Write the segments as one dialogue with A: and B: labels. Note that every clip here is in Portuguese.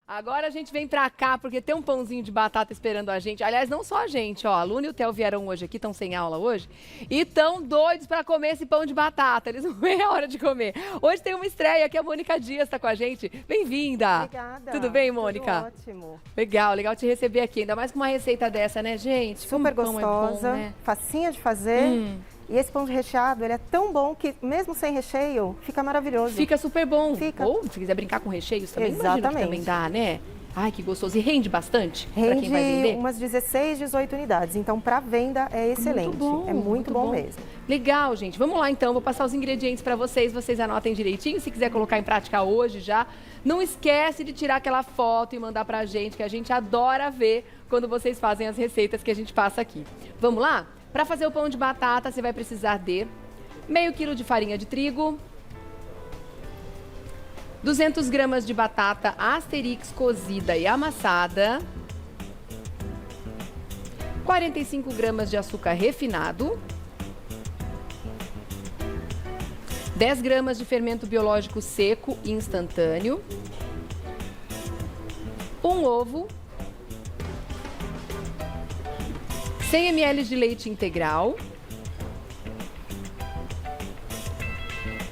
A: Agora a gente vem pra cá porque tem um pãozinho de batata esperando a gente. Aliás, não só a gente, ó. A Luna e o Theo vieram hoje aqui, estão sem aula hoje. E estão doidos pra comer esse pão de batata. Eles não veem a hora de comer. Hoje tem uma estreia aqui, a Mônica Dias tá com a gente. Bem-vinda.
B: Obrigada.
A: Tudo bem, Mônica?
B: Tudo ótimo.
A: Legal te receber aqui. Ainda mais com uma receita dessa, né, gente?
B: Super
A: Como
B: gostosa,
A: pão é bom, né?
B: facinha de fazer. E esse pão de recheado, ele é tão bom que mesmo sem recheio, fica maravilhoso.
A: Fica super bom.
B: Fica.
A: Ou se quiser brincar com recheios também, imagino que
B: Exatamente.
A: também dá, né? Ai, que gostoso. E rende bastante pra
B: Rende
A: quem vai vender?
B: umas 16, 18 unidades. Então, para venda é excelente. É muito bom mesmo.
A: Legal, gente. Vamos lá, então. Vou passar os ingredientes para vocês. Vocês anotem direitinho. Se quiser colocar em prática hoje já, não esquece de tirar aquela foto e mandar pra gente, que a gente adora ver quando vocês fazem as receitas que a gente passa aqui. Vamos lá? Para fazer o pão de batata, você vai precisar de meio quilo de farinha de trigo, 200 gramas de batata Asterix cozida e amassada, 45 gramas de açúcar refinado, 10 gramas de fermento biológico seco e instantâneo, um ovo, 100 ml de leite integral,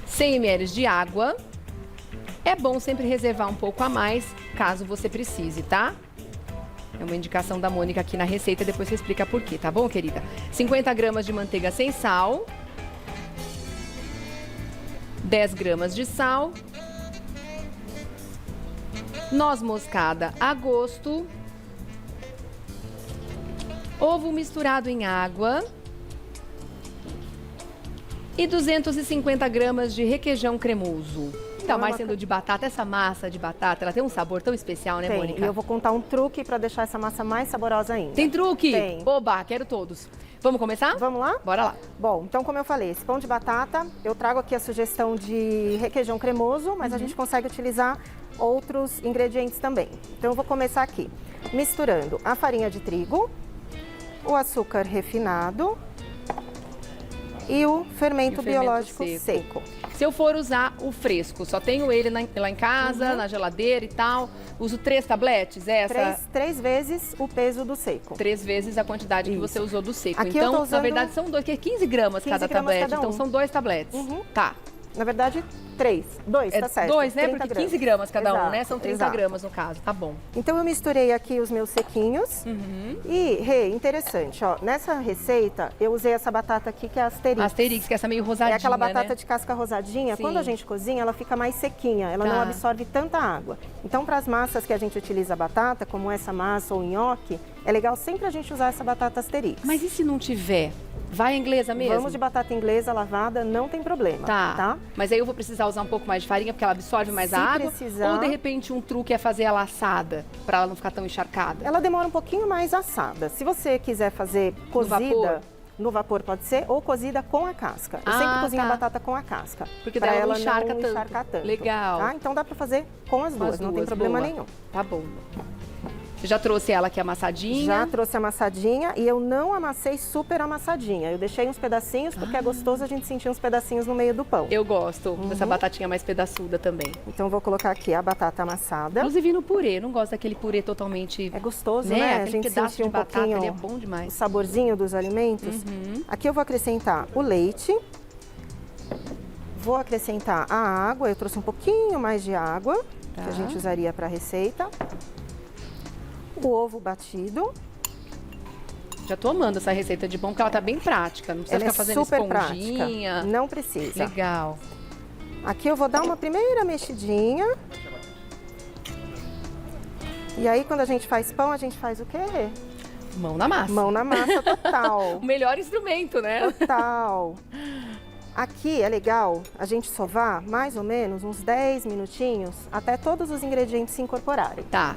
A: 100 ml de água. É bom sempre reservar um pouco a mais, caso você precise, tá? É uma indicação da Mônica aqui na receita, depois você explica por quê, tá bom, querida? 50 gramas de manteiga sem sal, 10 gramas de sal, noz moscada a gosto, ovo misturado em água e 250 gramas de requeijão cremoso. Ainda mais sendo de batata, essa massa de batata, ela tem um sabor tão especial, né, Mônica?
B: E eu vou contar um truque para deixar essa massa mais saborosa ainda.
A: Tem truque?
B: Tem.
A: Oba, quero todos. Vamos começar?
B: Vamos lá?
A: Bora lá.
B: Bom, então como eu falei, esse pão de batata, eu trago aqui a sugestão de requeijão cremoso, mas a gente consegue utilizar outros ingredientes também. Então eu vou começar aqui, misturando a farinha de trigo, o açúcar refinado e o fermento biológico seco.
A: Se eu for usar o fresco, só tenho ele lá em casa, na geladeira e tal, uso 3 tabletes?
B: Três vezes o peso do seco.
A: 3 vezes a quantidade que você usou do seco.
B: Aqui eu
A: então,
B: tô usando...
A: na verdade, são 2, que é 15 gramas
B: 15
A: cada
B: gramas
A: tablete.
B: cada um.
A: Então, são 2 tabletes. Tá.
B: Na verdade, 2, tá certo.
A: 2, né? Porque 15 gramas cada um, né? São 30
B: exato.
A: gramas no caso, tá bom.
B: Então eu misturei aqui os meus sequinhos. E, interessante, ó, nessa receita eu usei essa batata aqui que é a Asterix.
A: Asterix, que é essa meio rosadinha,
B: É aquela batata
A: né?
B: de casca rosadinha.
A: Sim.
B: Quando a gente cozinha, ela fica mais sequinha, ela não absorve tanta água. Então, para as massas que a gente utiliza a batata, como essa massa ou nhoque, é legal sempre a gente usar essa batata Asterix.
A: Mas e se não tiver? Vai a inglesa mesmo?
B: Vamos de batata inglesa lavada, não tem problema. Tá?
A: Mas aí eu vou precisar usar um pouco mais de farinha, porque ela absorve mais a água?
B: Precisar...
A: Ou de repente um truque é fazer ela assada, para ela não ficar tão encharcada?
B: Ela demora um pouinho mais assada. Se você quiser fazer cozida... No vapor pode ser, ou cozida com a casca. Eu sempre cozinho a batata com a casca.
A: Porque daí ela não
B: encharcar
A: encharca
B: tanto.
A: Legal.
B: Tá? Então dá pra fazer com as duas, não tem problema nenhum.
A: Tá bom. Você já trouxe ela aqui amassadinha?
B: Já trouxe amassadinha e eu não amassei super amassadinha. Eu deixei uns pedacinhos, porque é gostoso a gente sentir uns pedacinhos no meio do pão.
A: Eu gosto dessa batatinha mais pedaçuda também.
B: Então vou colocar aqui a batata amassada.
A: Inclusive no purê, não gosto daquele purê totalmente...
B: É gostoso, né?
A: Aquele
B: a gente
A: pedaço
B: sentir
A: de
B: um
A: batata,
B: pouquinho
A: ele é bom demais.
B: O saborzinho dos alimentos. Aqui eu vou acrescentar o leite. Vou acrescentar a água. Eu trouxe um pouquinho mais de água, que a gente usaria para a receita. O ovo batido.
A: Já tô amando essa receita de pão, porque ela tá bem prática. Não precisa
B: Ela
A: ficar fazendo
B: super
A: esponjinha.
B: Prática. Não precisa.
A: Legal.
B: Aqui eu vou dar uma primeira mexidinha. E aí, quando a gente faz pão, a gente faz o quê?
A: Mão na massa.
B: Mão na massa total.
A: O melhor instrumento, né?
B: Total. Aqui é legal a gente sovar mais ou menos uns 10 minutinhos até todos os ingredientes se incorporarem.
A: Tá.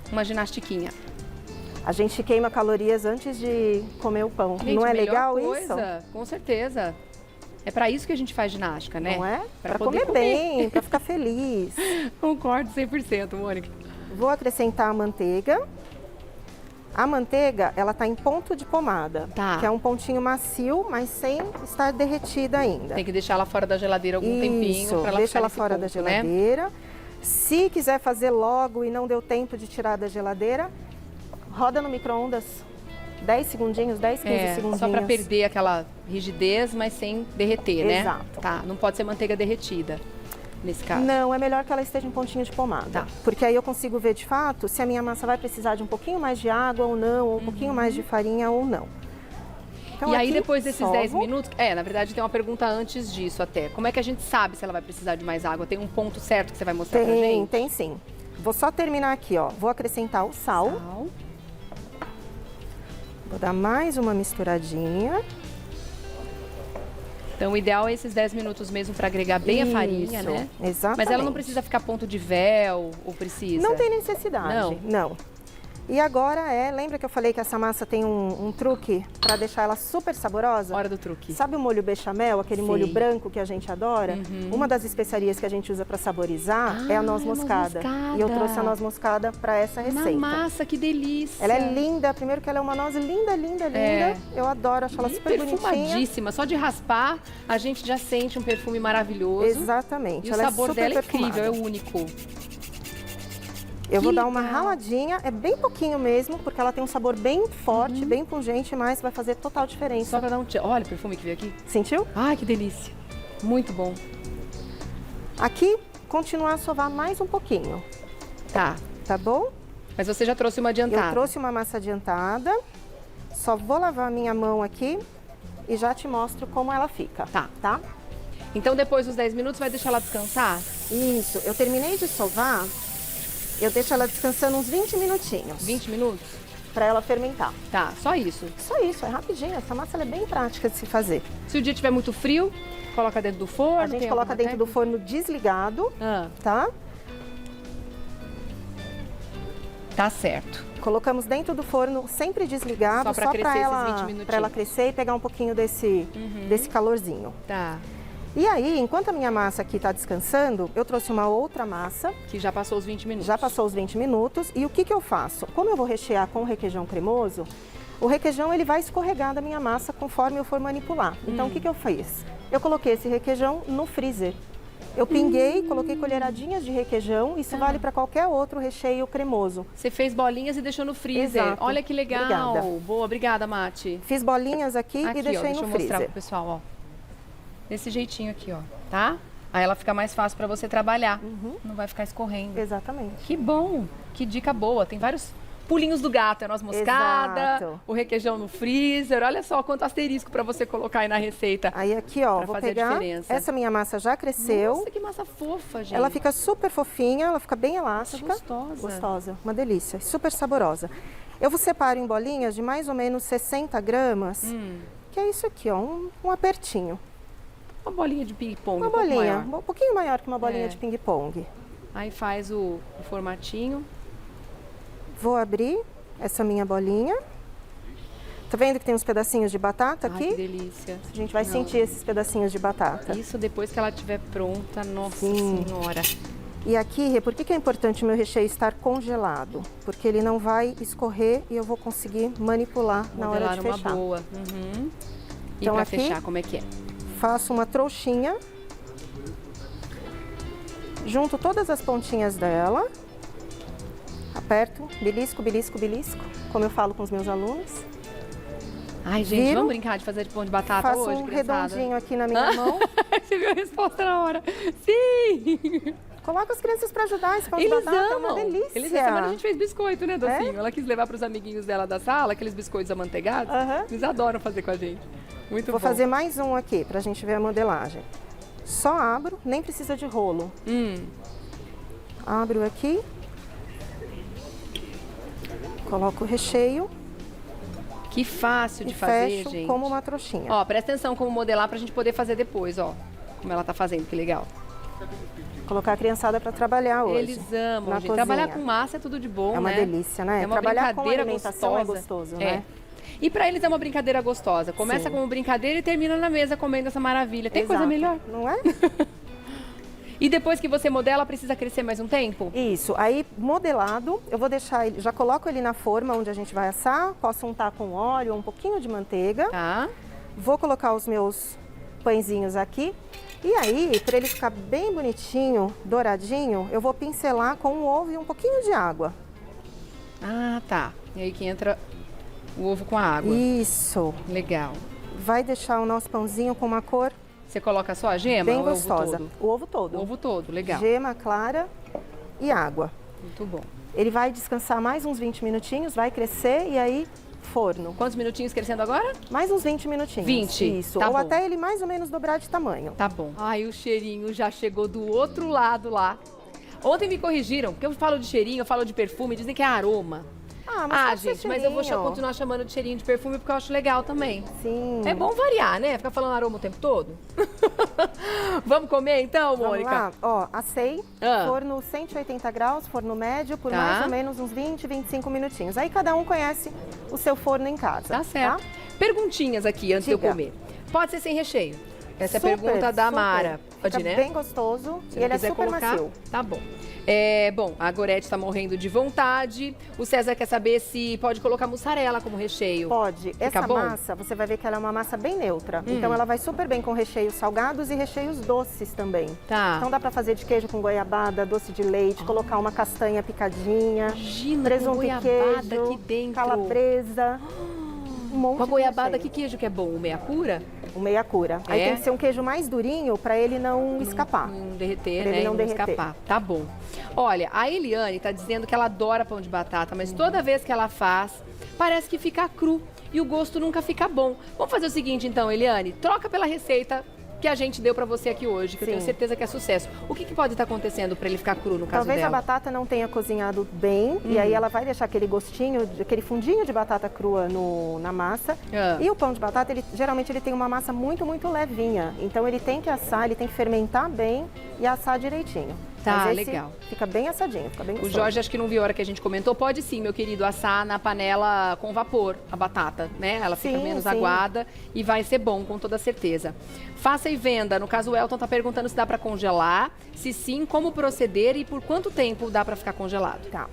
A: Uma ginastiquinha.
B: A gente queima calorias antes de comer o pão.
A: Gente,
B: não é legal
A: coisa,
B: isso?
A: Com certeza. É pra isso que a gente faz ginástica, né?
B: Não é? Pra
A: poder
B: comer bem, pra ficar feliz.
A: Concordo 100%, Mônica.
B: Vou acrescentar a manteiga. A manteiga, ela tá em ponto de pomada, que é um pontinho macio, mas sem estar derretida ainda.
A: Tem que deixar ela fora da geladeira algum tempinho para ela
B: deixa ela
A: ficar
B: fora
A: ponto,
B: da geladeira. Se quiser fazer logo e não deu tempo de tirar da geladeira, roda no micro-ondas 10 segundinhos, 10, 15 segundinhos.
A: Só para perder aquela rigidez, mas sem derreter, né?
B: Exato.
A: Tá, não pode ser manteiga derretida, nesse caso.
B: Não, é melhor que ela esteja em pontinho de pomada.
A: Tá.
B: Porque aí eu consigo ver de fato se a minha massa vai precisar de um pouquinho mais de água ou não, ou um pouquinho mais de farinha ou não. Então,
A: E aí,
B: aqui,
A: depois desses
B: sovo.
A: 10 minutos... na verdade, tem uma pergunta antes disso até. Como é que a gente sabe se ela vai precisar de mais água? Tem um ponto certo que você vai mostrar pra gente?
B: Tem sim. Vou só terminar aqui, ó. Vou acrescentar o sal. Vou dar mais uma misturadinha.
A: Então, o ideal é esses 10 minutos mesmo para agregar bem a farinha,
B: Isso,
A: né?
B: Exatamente.
A: Mas ela não precisa ficar ponto de véu, ou precisa?
B: Não tem necessidade.
A: Não?
B: Não. E agora lembra que eu falei que essa massa tem um truque para deixar ela super saborosa?
A: Hora do truque.
B: Sabe o molho bechamel, aquele
A: Sei.
B: molho branco que a gente adora? Uma das especiarias que a gente usa para saborizar é a noz moscada. E eu trouxe a noz moscada para essa receita.
A: Na massa, que delícia.
B: Ela é linda, primeiro que ela é uma noz linda, linda, linda. Eu adoro, acho ela super bonitinha.
A: Perfumadíssima, só de raspar a gente já sente um perfume maravilhoso.
B: Exatamente,
A: E
B: ela
A: o sabor
B: é super
A: dela é
B: perfumada.
A: incrível, é único.
B: Eu vou
A: Que
B: dar uma
A: legal.
B: raladinha, é bem pouquinho mesmo, porque ela tem um sabor bem forte, bem pungente, mas vai fazer total diferença.
A: Só pra dar um tchan. Olha o perfume que veio aqui.
B: Sentiu?
A: Ai, que delícia. Muito bom.
B: Aqui, continuar a sovar mais um pouquinho,
A: Tá.
B: tá bom?
A: Mas você já trouxe uma adiantada.
B: Eu trouxe uma massa adiantada, só vou lavar a minha mão aqui e já te mostro como ela fica.
A: Tá. Então, depois dos 10 minutos, vai deixar ela descansar?
B: Isso, eu terminei de sovar, eu deixo ela descansando uns 20 minutinhos.
A: 20 minutos?
B: Para ela fermentar.
A: Tá, só isso.
B: Só isso, é rapidinho. Essa massa ela é bem prática de se fazer.
A: Se o dia tiver muito frio, coloca dentro do forno.
B: A gente coloca dentro do forno desligado, tá?
A: Tá certo.
B: Colocamos dentro do forno sempre desligado,
A: Só pra
B: só
A: crescer
B: para
A: esses 20
B: ela,
A: minutinhos.
B: pra ela crescer e pegar um pouquinho desse calorzinho.
A: Tá.
B: E aí, enquanto a minha massa aqui está descansando, eu trouxe uma outra massa.
A: Que já passou os 20 minutos.
B: Já passou os 20 minutos. E o que eu faço? Como eu vou rechear com requeijão cremoso, o requeijão ele vai escorregar da minha massa conforme eu for manipular. Então, o que eu fiz? Eu coloquei esse requeijão no freezer. Eu pinguei, coloquei colheradinhas de requeijão. Isso vale para qualquer outro recheio cremoso.
A: Você fez bolinhas e deixou no freezer.
B: Exato.
A: Olha que legal.
B: Obrigada.
A: Boa, obrigada, Mati.
B: Fiz bolinhas aqui e deixei
A: ó, deixa
B: no
A: eu mostrar
B: freezer.
A: pro pessoal, ó. Desse jeitinho aqui, ó, tá? Aí ela fica mais fácil para você trabalhar. Não vai ficar escorrendo.
B: Exatamente.
A: Que bom, que dica boa. Tem vários pulinhos do gato, a noz moscada,
B: Exato.
A: o requeijão no freezer. Olha só quanto asterisco para você colocar aí na receita.
B: Aí aqui, ó,
A: Pra
B: vou
A: fazer a
B: pegar.
A: diferença.
B: Essa minha massa já cresceu.
A: Nossa, que massa fofa, gente.
B: Ela fica super fofinha, ela fica bem elástica.
A: gostosa.
B: Gostosa, uma delícia, super saborosa. Eu vou separar em bolinhas de mais ou menos 60 gramas, que é isso aqui, ó, um apertinho.
A: Uma bolinha de ping-pong.
B: Uma
A: um pouco
B: bolinha,
A: maior.
B: um pouquinho maior que uma bolinha
A: É.
B: de ping-pong.
A: Aí faz o formatinho.
B: Vou abrir essa minha bolinha. Tá vendo que tem uns pedacinhos de batata
A: Ai,
B: aqui?
A: que delícia.
B: A gente vai
A: Não.
B: sentir esses pedacinhos de batata.
A: Isso depois que ela estiver pronta, nossa
B: Sim.
A: senhora.
B: E aqui, Rê, por que é importante o meu recheio estar congelado? Porque ele não vai escorrer e eu vou conseguir manipular na hora
A: Modelar
B: de
A: uma
B: fechar.
A: boa. E
B: Então,
A: pra
B: aqui-
A: fechar, como é que é?
B: Faço uma trouxinha. Junto todas as pontinhas dela. Aperto, belisco, belisco, belisco, como eu falo com os meus alunos.
A: Ai, gente,
B: Viro.
A: vamos brincar de fazer de pão de batata
B: Faço
A: hoje,
B: um
A: criançada?
B: redondinho aqui na minha mão.
A: Você viu a resposta na hora. Sim!
B: Coloca as crianças para ajudar, esse pão de
A: Eles
B: batata é
A: amam.
B: uma delícia.
A: Eles, essa semana a gente fez biscoito, né, Docinho?
B: É?
A: Ela quis levar para os amiguinhos dela da sala, aqueles biscoitos amanteigados.
B: Aham.
A: Eles adoram fazer com a gente. Muito
B: Vou
A: bom.
B: fazer mais um aqui pra gente ver a modelagem. Só abro, nem precisa de rolo. Abro aqui. Coloco o recheio
A: Que fácil
B: e
A: de fazer,
B: fecho
A: gente.
B: como uma trouxinha.
A: Ó, presta atenção como modelar pra gente poder fazer depois, ó. Como ela tá fazendo, que legal.
B: Colocar a criançada para trabalhar hoje.
A: Eles amam,
B: na
A: gente.
B: cozinha.
A: Trabalhar com massa é tudo de bom,
B: É uma
A: né?
B: delícia, né?
A: É uma
B: Trabalhar com
A: brincadeira
B: alimentação
A: gostosa.
B: é gostoso,
A: É.
B: né?
A: E pra eles é uma brincadeira gostosa. Começa
B: Sim.
A: como brincadeira e termina na mesa comendo essa maravilha. Tem coisa
B: Exato.
A: melhor?
B: Não é?
A: E depois que você modela, precisa crescer mais um tempo?
B: Isso. Aí, modelado, eu vou deixar ele, já coloco ele na forma onde a gente vai assar. Posso untar com óleo, um pouquinho de manteiga.
A: Tá.
B: Vou colocar os meus pãezinhos aqui. E aí, para ele ficar bem bonitinho, douradinho, eu vou pincelar com um ovo e um pouquinho de água.
A: Ah, tá. E aí que entra o ovo com a água.
B: Isso.
A: Legal.
B: Vai deixar o nosso pãozinho com uma cor
A: Você coloca só a gema
B: bem
A: ou
B: gostosa.
A: o ovo todo?
B: O ovo todo.
A: O ovo todo, legal.
B: Gema clara e água.
A: Muito bom.
B: Ele vai descansar mais uns 20 minutinhos, vai crescer e aí forno.
A: Quantos minutinhos crescendo agora?
B: Mais uns 20 minutinhos.
A: 20?
B: Isso.
A: Tá
B: Ou
A: bom.
B: até ele mais ou menos dobrar de tamanho.
A: Tá bom. Ai, o cheirinho já chegou do outro lado lá. Ontem me corrigiram, porque eu falo de cheirinho, eu falo de perfume, dizem que é aroma.
B: Mas pode ser
A: gente, mas eu vou
B: cheirinho.
A: continuar chamando de cheirinho de perfume porque eu acho legal também.
B: Sim.
A: É bom variar, né? Ficar falando aroma o tempo todo. Vamos comer então,
B: Vamos
A: Mônica?
B: lá. Ó, assei,
A: Ah.
B: forno 180 graus, forno médio, por
A: Tá.
B: mais ou menos uns 20, 25 minutinhos. Aí cada um conhece o seu forno em casa.
A: Tá certo. Perguntinhas aqui antes de eu
B: Diga.
A: comer. Pode ser sem recheio? Essa é a
B: Super,
A: pergunta da
B: super.
A: Mara. Pode,
B: Fica
A: né?
B: bem gostoso
A: Se
B: e
A: não
B: ele é
A: quiser
B: super
A: colocar,
B: macio.
A: tá bom. Bom, a Gorete está morrendo de vontade. O César quer saber se pode colocar mussarela como recheio.
B: Pode.
A: Fica
B: Essa
A: bom?
B: massa, você vai ver que ela é uma massa bem neutra. Então ela vai super bem com recheios salgados e recheios doces também.
A: Tá.
B: Então dá pra fazer de queijo com goiabada, doce de leite, colocar uma castanha picadinha,
A: Imagina,
B: presunto
A: com
B: e
A: goiabada
B: queijo,
A: aqui dentro.
B: calabresa. Um monte
A: Com a
B: de
A: goiabada, que
B: recheio.
A: queijo que é bom? O meia cura?
B: O meia cura. Aí
A: É?
B: tem que ser um queijo mais durinho pra ele não escapar.
A: Não derreter,
B: Pra
A: né?
B: ele não
A: e
B: derreter.
A: escapar. Tá bom. Olha, a Eliane tá dizendo que ela adora pão de batata, mas toda vez que ela faz, parece que fica cru e o gosto nunca fica bom. Vamos fazer o seguinte então, Eliane, troca pela receita que a gente deu pra você aqui hoje, que eu
B: Sim.
A: tenho certeza que é sucesso. O que pode estar acontecendo pra ele ficar cru no caso
B: Talvez a
A: dela?
B: batata não tenha cozinhado bem e aí ela vai deixar aquele gostinho, aquele fundinho de batata crua na massa.
A: Ah.
B: E o pão de batata, geralmente ele tem uma massa muito, muito levinha. Então ele tem que assar, ele tem que fermentar bem e assar direitinho.
A: Tá,
B: Mas esse
A: legal.
B: Fica bem assadinho, fica bem
A: O
B: gostoso.
A: Jorge acho que não viu a hora que a gente comentou. Pode sim, meu querido, assar na panela com vapor a batata, né? Ela fica
B: Sim,
A: menos
B: sim.
A: aguada e vai ser bom, com toda certeza. Faça e venda. No caso, o Elton tá perguntando se dá para congelar. Se sim, como proceder e por quanto tempo dá para ficar congelado.
B: Tá.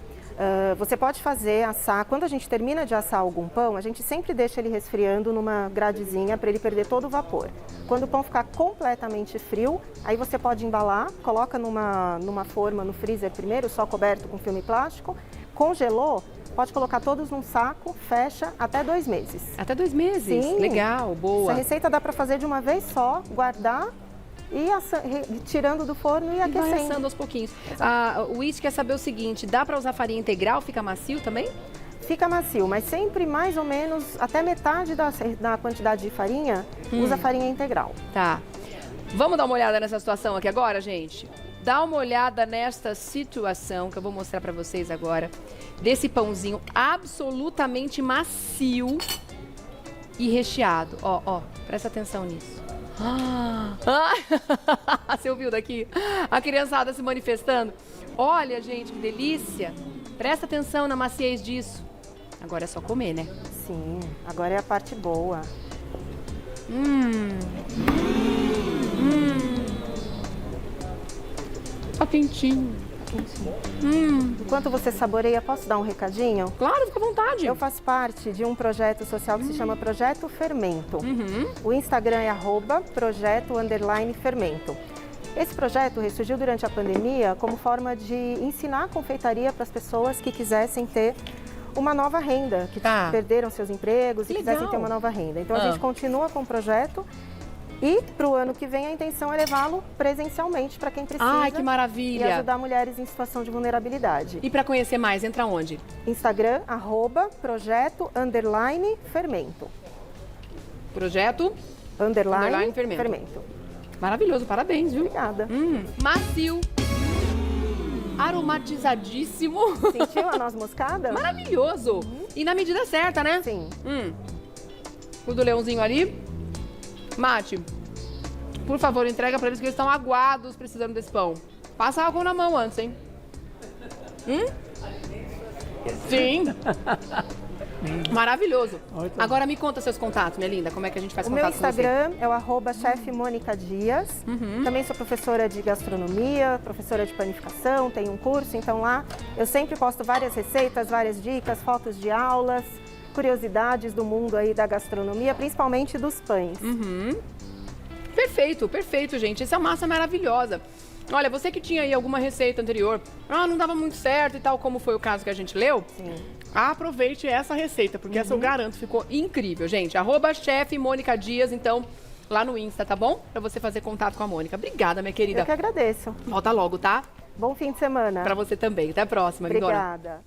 B: Você pode assar. Quando a gente termina de assar algum pão, a gente sempre deixa ele resfriando numa gradezinha para ele perder todo o vapor. Quando o pão ficar completamente frio, aí você pode embalar, coloca numa forma no freezer primeiro, só coberto com filme plástico. Congelou, pode colocar todos num saco, fecha até 2 meses.
A: Até 2 meses?
B: Sim.
A: Legal, boa.
B: Essa receita dá para fazer de uma vez só, guardar e tirando do forno e
A: E vai
B: aquecendo.
A: assando aos pouquinhos. O Wish quer saber o seguinte, dá para usar farinha integral? Fica macio também?
B: Fica macio, mas sempre mais ou menos até metade da quantidade de farinha, usa farinha integral.
A: Tá. Vamos dar uma olhada nessa situação aqui agora, gente? Dá uma olhada nesta situação que eu vou mostrar pra vocês agora. Desse pãozinho absolutamente macio e recheado. Ó, presta atenção nisso. Você ouviu daqui? A criançada se manifestando. Olha, gente, que delícia. Presta atenção na maciez disso. Agora é só comer, né?
B: Sim, agora é a parte boa.
A: Tá quentinho.
B: Enquanto você saboreia, posso dar um recadinho?
A: Claro, fica à vontade.
B: Eu faço parte de um projeto social que se chama Projeto Fermento. O Instagram é @projeto_fermento. Esse projeto ressurgiu durante a pandemia como forma de ensinar a confeitaria para as pessoas que quisessem ter uma nova renda, que
A: Tá.
B: perderam seus empregos e
A: Legal.
B: quisessem ter uma nova renda. Então a
A: Ah.
B: gente continua com o projeto e para o ano que vem a intenção é levá-lo presencialmente para quem precisa.
A: Ai, que
B: E
A: maravilha.
B: ajudar mulheres em situação de vulnerabilidade.
A: E pra conhecer mais, entra onde?
B: Instagram, @projeto_fermento.
A: Projeto
B: Underline
A: Fermento.
B: fermento.
A: maravilhoso, parabéns, viu?
B: Obrigada.
A: Macio, aromatizadíssimo,
B: Sentiu a noz moscada?
A: maravilhoso. E na medida certa, né?
B: Sim.
A: O do leãozinho ali. Mate, por favor, entrega pra eles que eles estão aguados precisando desse pão. Passa álcool na mão antes, hein? Sim. Maravilhoso. Agora me conta seus contatos, minha linda. Como é que a gente faz
B: O meu
A: contato com você?
B: Instagram é o @chefe Mônica Dias. Também sou professora de gastronomia, professora de panificação, tenho um curso, então lá eu sempre posto várias receitas, várias dicas, fotos de aulas, curiosidades do mundo aí da gastronomia, principalmente dos pães.
A: Perfeito, perfeito, gente. Essa massa é maravilhosa. Olha, você que tinha aí alguma receita anterior, não dava muito certo e tal, como foi o caso que a gente leu,
B: Sim.
A: aproveite essa receita, porque essa eu garanto, ficou incrível, gente. @chefe Mônica Dias, então, lá no Insta, tá bom? Pra você fazer contato com a Mônica. Obrigada, minha querida.
B: Eu que agradeço.
A: Volta logo, tá?
B: Bom fim de semana.
A: Pra você também. Até a próxima, lindona.
B: Obrigada.